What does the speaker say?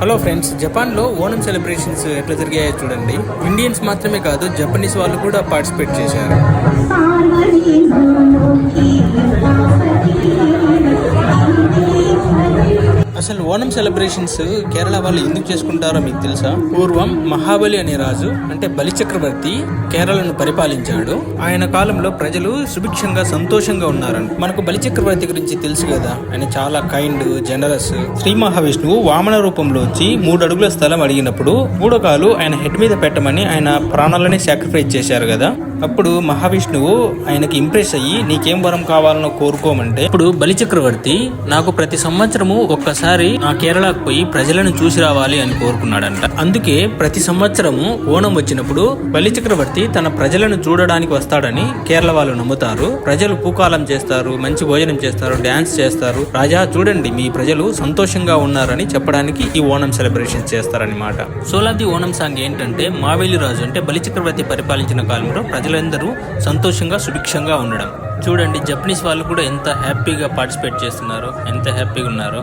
Hello friends, జపాన్లో Onam celebrations ఎట్లా జరిగాయో చూడండి. ఇండియన్స్ మాత్రమే కాదు, జపనీస్ వాళ్ళు కూడా పార్టిసిపేట్ చేశారు. అసలు ఓణం సెలబ్రేషన్స్ కేరళ వాళ్ళు ఎందుకు చేసుకుంటారో మీకు తెలుసా? పూర్వం మహాబలి అనే రాజు, అంటే బలి చక్రవర్తి కేరళను పరిపాలించాడు. ఆయన కాలంలో ప్రజలు సుభిక్షంగా సంతోషంగా ఉన్నారని. మనకు బలి చక్రవర్తి గురించి తెలుసు కదా, ఆయన చాలా కైండ్, జనరస్. శ్రీ మహావిష్ణువు వామన రూపంలో వచ్చి 3 అడుగుల స్థలం అడిగినప్పుడు 3 కాలు ఆయన హెడ్ మీద పెట్టమని ఆయన ప్రాణాలని సాక్రిఫైస్ చేశారు కదా. అప్పుడు మహావిష్ణువు ఆయనకి ఇంప్రెస్ అయ్యి నీకేం వరం కావాలనో కోరుకోమంటే, ఇప్పుడు బలి చక్రవర్తి నాకు ప్రతి సంవత్సరము ఒక్కసారి ఆ కేరళకు పోయి ప్రజలను చూసి రావాలి అని కోరుకున్నాడంట. అందుకే ప్రతి సంవత్సరము ఓణం వచ్చినప్పుడు బలి చక్రవర్తి తన ప్రజలను చూడడానికి వస్తాడని కేరళ వాళ్ళు నమ్ముతారు. ప్రజలు పూకాలం చేస్తారు, మంచి భోజనం చేస్తారు, డాన్స్ చేస్తారు. రాజా చూడండి, మీ ప్రజలు సంతోషంగా ఉన్నారని చెప్పడానికి ఈ ఓణం సెలబ్రేషన్ చేస్తారన్నమాట. సోలాది ఓణం సాంగ్ ఏంటంటే, మావేలి రాజు అంటే బలి చక్రవర్తి పరిపాలించిన కాలంలో ప్రజలందరూ సంతోషంగా సుభిక్షంగా ఉండడం. చూడండి, జపనీస్ వాళ్ళు కూడా ఎంత హ్యాపీగా పార్టిసిపేట్ చేస్తున్నారు, ఎంత హ్యాపీగా ఉన్నారు.